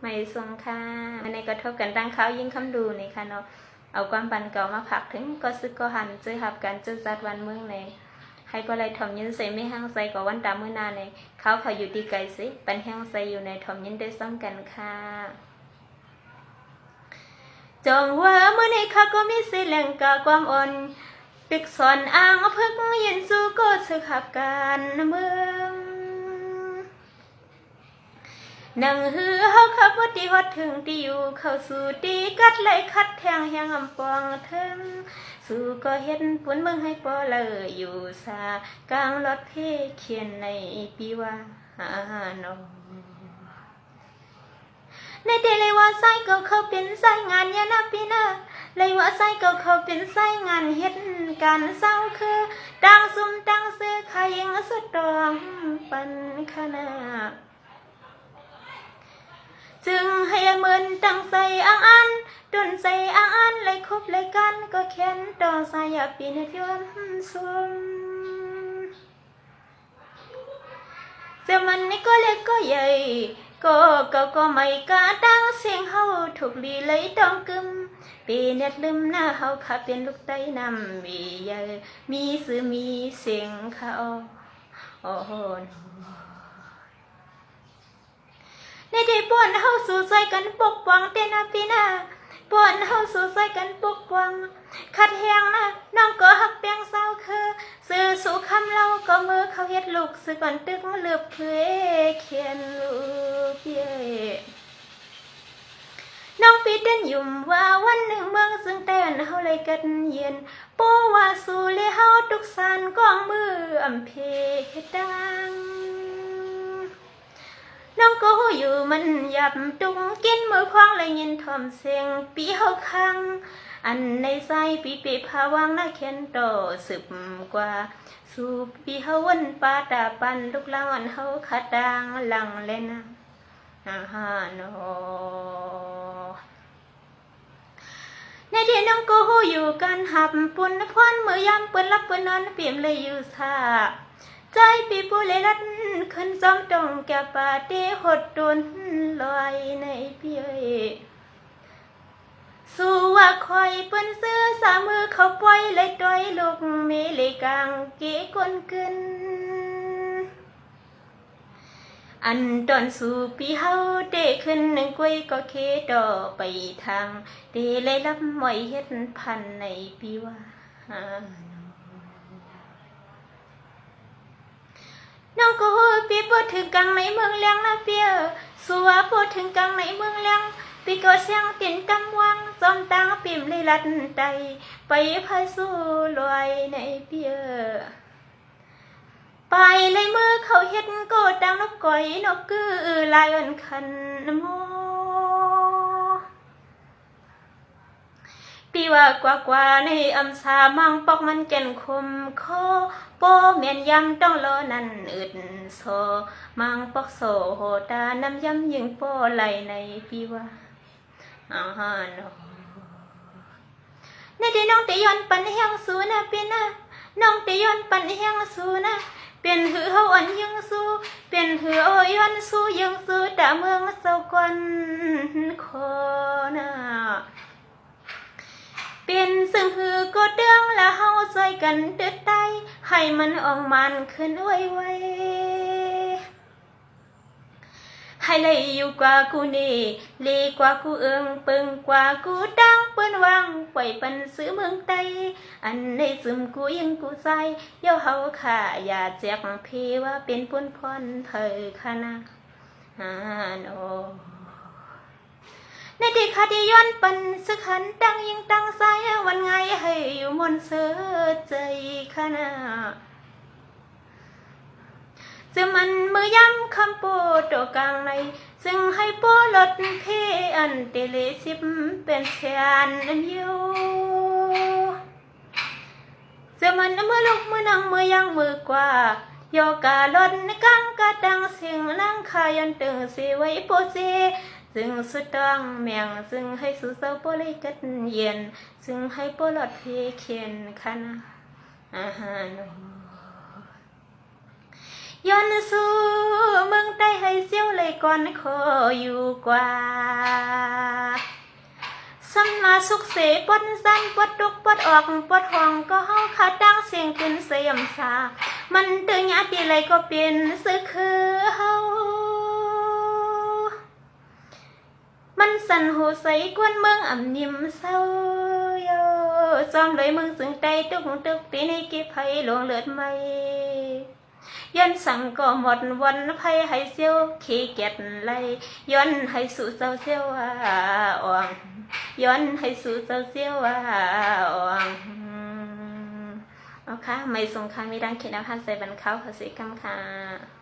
ไม่ทรงค่ะในกระทบกันตั้งเขายิ่งคำดูในค่ะเนาะเอาความปันเก่ามาผักถึงก็ซึกก็หันเจอหับกันเจอจัดวันเมืองในให้ปลายถ่อมยินใส่ไม่ห้างใส่ก็วันตามมื้อนาในเขาอยู่ดีไกลสิปันแห้งใส่อยู่ในถ่อมยินได้ซ้ำกันค่ะจงว่าเมื่อในข้าก็มีสิแหล่งกาความอ่อนปิกสอนอ้างเพิ่งยินสู้ก็สึกหับกันเมืองนังหือเฮาขับว่าดีฮอดถึงที่อยู่เข้าสู่ดีกัดไหลคัดแทงแหงอำปองถึงสู่ก็เห็นปุ่นเมืองให้ปอเลยอยู่ซากลางรถเพเขียนในปีว่าหนอในเดเลยว่าไส้ก็เขาเป็นไส้งานยานาปีนาเลยว่าไส้ก็เขาเป็นไส้งานเฮ็ดการเศร้าคือดังซุ่มดังซื้อใครยังสุดดองปันขนาจึงให้เหมือนตั้งใส่อ่างอันดนใส่อ่างอันเลยคบเลยกันก็เขียนต่อสายปีนยนสุ่มเสียมันนี่ก็เล็กก็ใหญ่ก็เก่าก็ไม่กล้าดังเสียงเฮาถูกลีเลยต้องกึมปีเน็ดลืมหน้าเฮาขับเป็นลูกไต้น้ำมีใหญ่มีสื่อมีเสียงเขาโอ้โหในที่ป่วนเฮาสู่ใส่กันปกป้องเต้นปีหน้าป่วนเฮาสู่ใส่กันปกป้องขัดแหงนะน้องก็หักเปียงเศร้าคือสื่อสู่คำเล่าก็มือเขาเฮ็ดลูกสื่อก่อนตึกเลือบเพื่อเขียนลูกเย่น้องปีเต้นยุ่มว่าวันหนึ่งเมืองซึ่งเต้นเฮาเลยกันเย็นโป้ว่าสู่เลยเฮาทุกสานกองมืออำเพดังน้องก็อยู่มันหยับตุงกินมือคว้างเลยยินทอมเสียงปีเฮาคังอันในใจปีพาวางหน้าเขียนต่อสืบกว่าสู่ปีเฮาวันปาตาปันลูกหลานเฮาขัดดังหลังเล่นโนในที่น้องก็อยู่กันหับปุ่นพรมือยำเปิ้นรับเปิ้นนอนเปี่ยมเลยอยู่ซาใจปีปูเลยรัดขึ้นจอมตรงแก่ป่าเตหดตุนลอยในพี่เอ๋ยสู่ว่าคอยเปิ้นซื้อสามือเขาปล่อยเลยต้อยลูกเมเลยกลางเก๋คนกึนอันตอนสู่ปีเฮาเตขึ้นหนึ่งกวยก็เคต่อไปทางเตเลยรับหมอยเฮ็ดพันในปีว่าน้องก็ปีพูดถึงกังในเมืองเลี้ยงนะเปียสัวพูดถึงกังในเมืองเลี้ยงปีก็เสียงติ่นกำวังซ้อมตาปิ่มเลยลัดไตไปพายสู้ลอยในเปียไปเลยมือเขาเฮ็ดก็ดังนกก่อยนกกือลายอันคันโมปีว่ากว่าในอำสามังปอกมันแก่นคมคอโปเมียนยำต้องรอนั่นอึดโซมังปอกโซโหตาน้ำยำยิงโปไหลในปีว่าโนในที่น้องตะยอนปันแห้งสูนะเป็นนะน้องตะยอนปันแห้งสูนะเป็นหือเฮาอันยังสู้เป็นหือโอยอนสู้ยังสู้แต่เมืองเศร้ากวนคอนะเป็นซึ่งหือก็เดืองและเฮาซอยกันเดือดไตให้มันออกมันขึ้นไวให้เลยอยู่กว่ากูนี่ลีกว่ากูเอิงปึงกว่ากูดังเปิ้นวางปล่อยปันซื้อเมืองไตอันในซึมกูยังกูใส่เย้าเฮาค่ะอย่าแจกเพว่าเป็นปุ่นพรเผยคณะโนในที่คดีย้อนปันสึกหันดังยิ่งตั้งใจวันไงให้อยู่มนเสือใจคณะซึ่งมันมือย่ำคำโปตกลางในซึ่งให้โปลดเพอันเตเลสิบเป็นแสนอยู่ซึ่งมันมือลุกมือนั่งมือย่างมือกว่าโยกาลดกังกะดังเสียงนั่งคายันตึงเสไว้โปเซซึ่งสุดต้องแมงซึ่งให้สุเศร้าโปเลยกัดเย็นซึ่งให้โปลดเพเขียนคณะโน ย้อนสู้เมืองใต้ให้เสียวเลยก่อนขออยู่กว่าสำมาสุกเสปวดสั้นปวดตุกปวดออกปวดห้องก็เฮาขาดดังเสียงขึ้นเสียมสามันตึงยาตีไรก็เป็นสึกคือเฮามันสั่นหูใสกวนเมืองอ่ำนิ่มเศร้าโยจอมเลยมึงสึงใจตุกตึกตีในกิไผหลวงเลือดไม่ย้อนสั่งก็หมดวันไผให้เสียวขี้เกียจไล่ย้อนให้สู่เศร้าเสียวอ่องย้อนให้สู่เศร้าเสียวอ่องเอาค่ะไม่ส่งค่ะมีดังเขียนเอาค่ะใส่บันเขาภาษีกรรมค่ะ